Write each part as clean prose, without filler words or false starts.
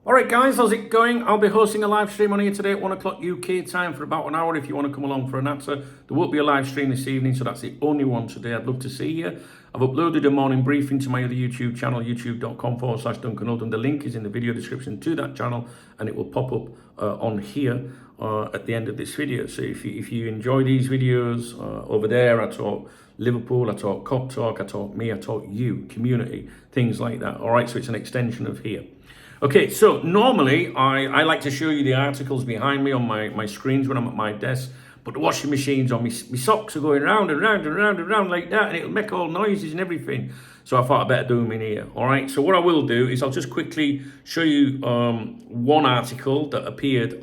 All right, guys, how's it going? I'll be hosting a live stream on here today at 1 o'clock UK time for about an hour if you want to come along for an answer. There won't be a live stream this evening, so that's the only one today. I'd love to see you. I've uploaded a morning briefing to my other YouTube channel, youtube.com/Duncan Oldham. The link is in the video description to that channel, and it will pop up on here at the end of this video. So if you enjoy these videos, over there I talk Liverpool, I talk Cop Talk, I talk me, I talk you, community, things like that. All right, so it's an extension of here. Okay, so normally I like to show you the articles behind me on my screens when I'm at my desk, but the washing machine's on, my socks are going round and round and round and round like that, and it'll make all noises and everything. So I thought I'd better do them in here. All right, so what I will do is I'll just quickly show you one article that appeared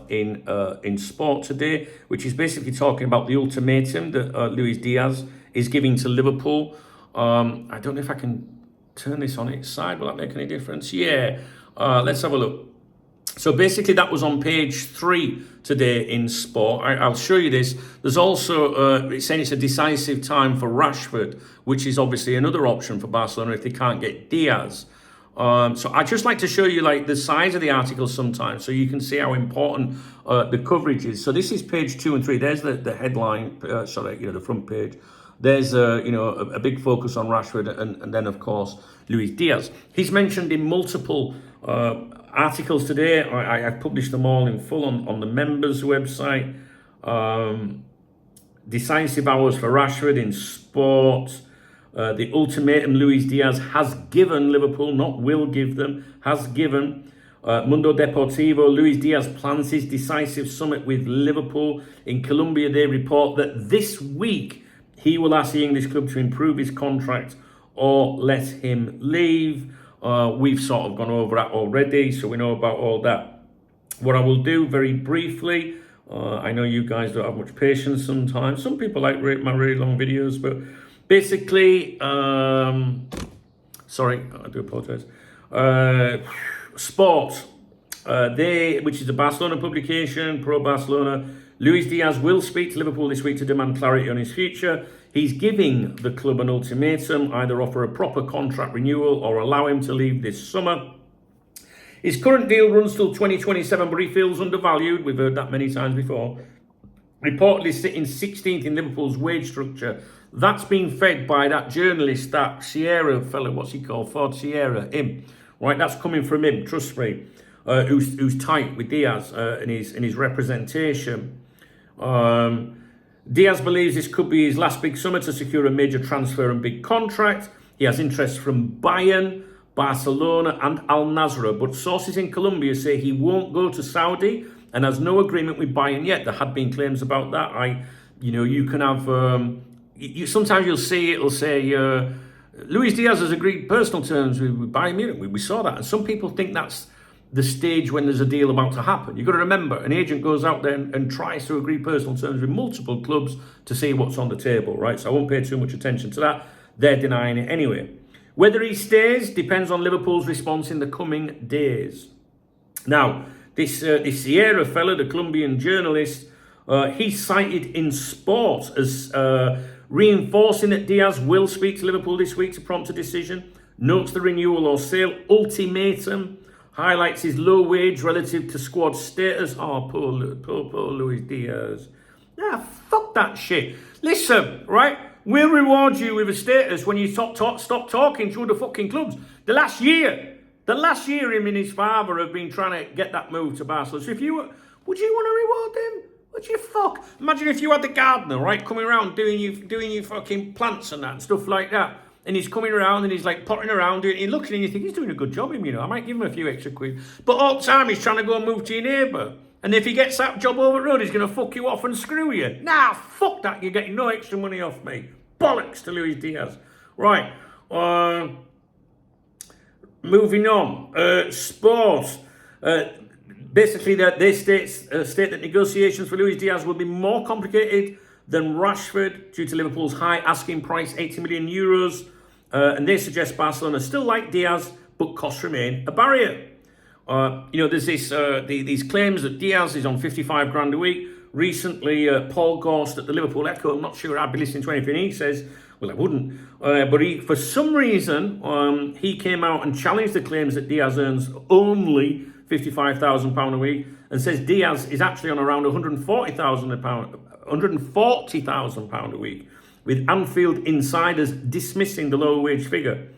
in Sport today, which is basically talking about the ultimatum that Díaz is giving to Liverpool. I don't know if I can turn this on its side. Will that make any difference? Yeah. Let's have a look. So basically that was on page 3 today in Sport. I'll show you this. There's also, it's saying it's a decisive time for Rashford, which is obviously another option for Barcelona if they can't get Díaz. So I just like to show you like the size of the article sometimes so you can see how important the coverage is. So this is page 2 and 3. There's the headline, the front page. There's a big focus on Rashford and then of course Luis Díaz. He's mentioned in multiple articles today. I've published them all in full on the members website. Decisive hours for Rashford in Sport. The ultimatum Luis Díaz has given Liverpool, not will give them, has given. Mundo Deportivo, Luis Díaz plans his decisive summit with Liverpool. In Colombia, they report that this week he will ask the English club to improve his contract or let him leave. We've sort of gone over that already, so we know about all that. What I will do very briefly, I know you guys don't have much patience sometimes. Some people like my really long videos, but basically, sorry, I do apologize. Sport, which is a Barcelona publication, pro Barcelona. Luis Díaz will speak to Liverpool this week to demand clarity on his future. He's giving the club an ultimatum, either offer a proper contract renewal or allow him to leave this summer. His current deal runs till 2027, but he feels undervalued. We've heard that many times before. Reportedly sitting 16th in Liverpool's wage structure. That's been fed by that journalist, that Sierra fellow, what's he called? Ford Sierra, him. Right, that's coming from him, trust me. Who's tight with Díaz in his representation. Díaz believes this could be his last big summer to secure a major transfer and big contract. He has interest from Bayern, Barcelona and Al Nassr, but sources in Colombia say he won't go to Saudi and has no agreement with Bayern yet. There had been claims about that. You can have, sometimes you'll see it'll say, Luis Díaz has agreed personal terms with Bayern Munich. We saw that. And some people think that's the stage when there's a deal about to happen. You've got to remember, an agent goes out there and tries to agree personal terms with multiple clubs to see what's on the table, right? So I won't pay too much attention to that. They're denying it anyway. Whether he stays depends on Liverpool's response in the coming days. Now, this Sierra fella, the Colombian journalist, he's cited in Sport as reinforcing that Díaz will speak to Liverpool this week to prompt a decision, notes the renewal or sale ultimatum, highlights his low wage relative to squad status. Oh, poor Luis Díaz. Nah, fuck that shit. Listen, right? We'll reward you with a status when you stop talking through the fucking clubs. The last year, him and his father have been trying to get that move to Barcelona. So would you want to reward them? Would you fuck? Imagine if you had the gardener, right, coming around doing your fucking plants and that and stuff like that. And he's coming around and he's like potting around, and you're looking and you think he's doing a good job, I might give him a few extra quid. But all the time he's trying to go and move to your neighbour. And if he gets that job over the road, he's going to fuck you off and screw you. Nah, fuck that. You're getting no extra money off me. Bollocks to Luis Díaz. Right. Moving on. Sport. Basically, they state that negotiations for Luis Díaz will be more complicated than Rashford due to Liverpool's high asking price, 80 million euros. And they suggest Barcelona still like Díaz, but costs remain a barrier. There's these claims that Díaz is on 55 grand a week. recently, Paul Gorst at the Liverpool Echo, I'm not sure I'd be listening to anything he says. Well, I wouldn't. But for some reason, he came out and challenged the claims that Díaz earns only £55,000 a week, and says Díaz is actually on around £140,000 a week, with Anfield insiders dismissing the low wage figure.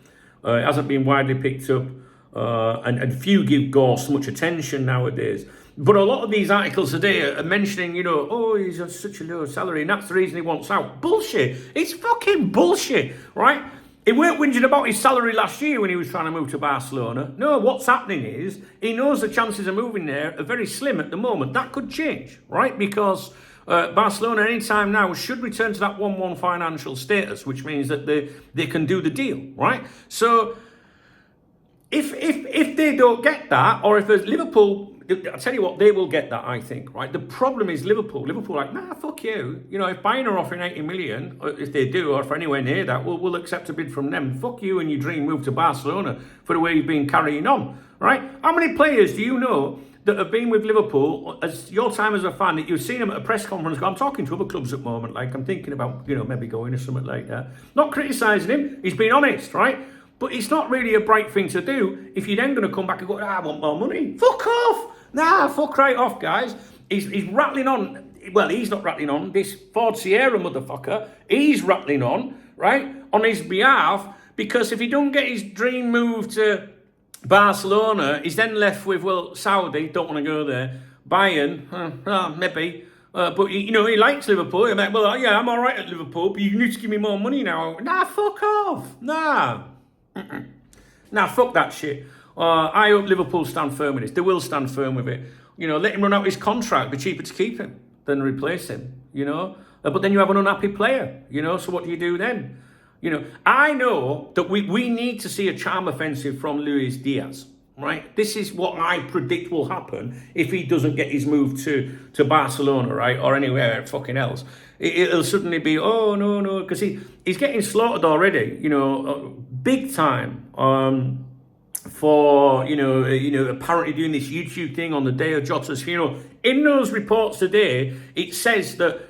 It hasn't been widely picked up, and few give Gorst much attention nowadays. But a lot of these articles today are mentioning, oh, he's on such a low salary, and that's the reason he wants out. Bullshit. It's fucking bullshit, right? He weren't whinging about his salary last year when he was trying to move to Barcelona. No, what's happening is he knows the chances of moving there are very slim at the moment. That could change, right? Because Barcelona anytime now should return to that 1-1 financial status, which means that they can do the deal, right? So if they don't get that, or if Liverpool, I'll tell you what, they will get that, I think, right? The problem is Liverpool. Liverpool like, nah, fuck you. If Bayern are offering 80 million, or if they do, or if anywhere near that, we'll accept a bid from them. Fuck you and your dream move to Barcelona for the way you've been carrying on, right? How many players do you know that have been with Liverpool as your time as a fan, that you've seen them at a press conference? I'm talking to other clubs at the moment, like I'm thinking about, maybe going or something like that. Not criticising him, he's been honest, right? But it's not really a bright thing to do if you're then going to come back and go, I want more money. Fuck off. Nah, fuck right off, guys. He's rattling on. Well, he's not rattling on. This Ford Sierra motherfucker, he's rattling on, right, on his behalf, because if he don't get his dream move to Barcelona, he's then left with, well, Saudi, don't want to go there. Bayern, maybe. But, he likes Liverpool. I'm like, well, yeah, I'm all right at Liverpool, but you need to give me more money now. Nah, fuck off. Nah. Nah, fuck that shit. I hope Liverpool stand firm with this. They will stand firm with it. Let him run out his contract. Be cheaper to keep him than replace him, But then you have an unhappy player, So what do you do then? I know that we need to see a charm offensive from Luis Díaz, right? This is what I predict will happen if he doesn't get his move to Barcelona, right? Or anywhere fucking else. It'll suddenly be, oh, no, because he's getting slaughtered already, big time. For apparently doing this YouTube thing on the day of Jota's funeral. In those reports today, it says that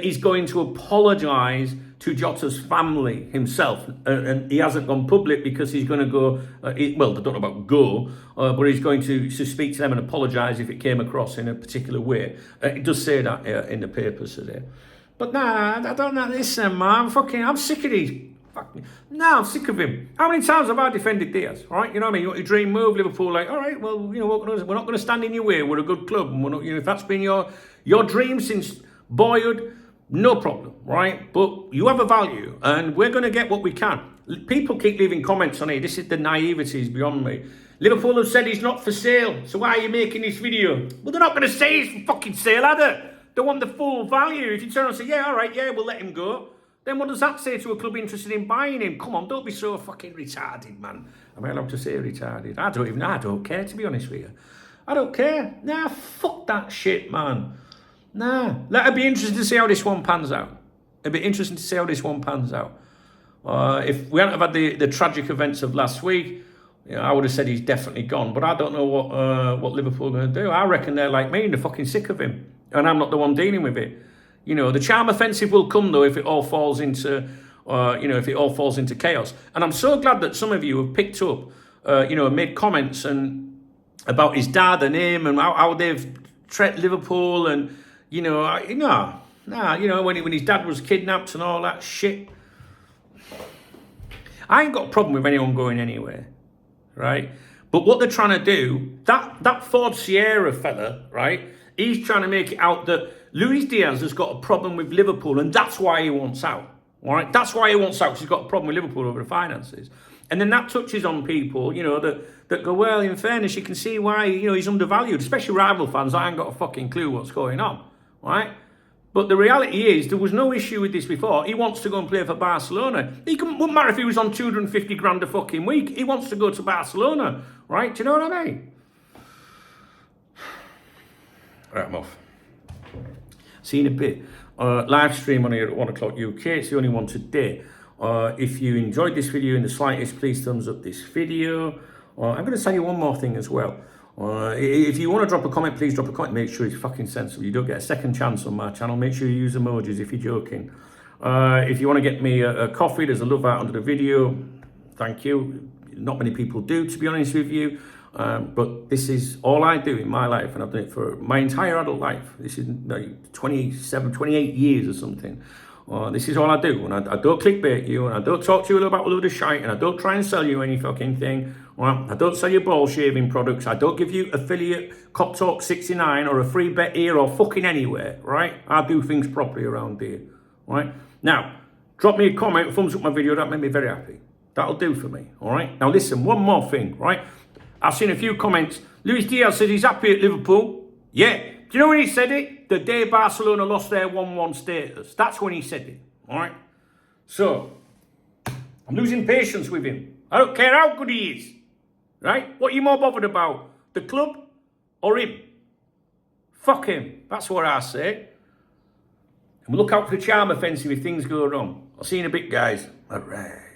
he's going to apologise to Jota's family himself, and he hasn't gone public because he's going to go. They don't know about go, but he's going to speak to them and apologise if it came across in a particular way. It does say that in the papers today. But nah, I don't know. Listen, man, I'm sick of these. No, I'm sick of him. How many times have I defended Díaz? All right, you know what I mean? You want your dream move, Liverpool? Like, all right, well, we're not going to stand in your way. We're a good club, and we're not. If that's been your dream since boyhood, no problem, right? But you have a value, and we're going to get what we can. People keep leaving comments on here. This is the naivety is beyond me. Liverpool have said he's not for sale, so why are you making this video? Well, they're not going to say he's for fucking sale, are they? They want the full value. If you turn around and say, yeah, all right, yeah, we'll let him go. Then what does that say to a club interested in buying him? Come on, don't be so fucking retarded, man. Am I allowed to say retarded? I don't care, to be honest with you. I don't care. Nah, fuck that shit, man. Nah. It'd be interesting to see how this one pans out. If we hadn't have had the tragic events of last week, I would have said he's definitely gone. But I don't know what Liverpool are going to do. I reckon they're like me and they're fucking sick of him. And I'm not the one dealing with it. The charm offensive will come though if it all falls into, chaos. And I'm so glad that some of you have picked up, made comments and about his dad and him and how they've treated Liverpool and when his dad was kidnapped and all that shit. I ain't got a problem with anyone going anywhere, right? But what they're trying to do, that Ford Sierra fella, right? He's trying to make it out that Luis Díaz has got a problem with Liverpool and that's why he wants out. All right, that's why he wants out, because he's got a problem with Liverpool over the finances. And then that touches on people, that go, well, in fairness, you can see why, he's undervalued, especially rival fans. I ain't got a fucking clue what's going on, right? But the reality is, there was no issue with this before. He wants to go and play for Barcelona. Wouldn't matter if he was on 250 grand a fucking week. He wants to go to Barcelona, right? Do you know what I mean? Right, I'm off. See you in a bit. Live stream on here at 1 o'clock UK. It's the only one today. If you enjoyed this video in the slightest, please thumbs up this video. I'm going to tell you one more thing as well. If you want to drop a comment, please drop a comment. Make sure it's fucking sensible. You don't get a second chance on my channel. Make sure you use emojis if you're joking. If you want to get me a coffee, there's a love out under the video. Thank you. Not many people do, to be honest with you. But this is all I do in my life, and I've done it for my entire adult life. This is like 27, 28 years or something. This is all I do, and I don't clickbait you, and I don't talk to you about a load of shite, and I don't try and sell you any fucking thing. Well, I don't sell you ball shaving products. I don't give you affiliate Cop Talk 69 or a free bet here or fucking anywhere, right? I do things properly around here, right? Now, drop me a comment, thumbs up my video. That made me very happy. That'll do for me, all right? Now listen, one more thing, right? I've seen a few comments. Luis Díaz says he's happy at Liverpool. Yeah. Do you know when he said it? The day Barcelona lost their 1-1 status. That's when he said it, all right? So, I'm losing patience with him. I don't care how good he is, right? What are you more bothered about? The club or him? Fuck him. That's what I say. And we'll look out for the charm offensive if things go wrong. I'll see you in a bit, guys. All right.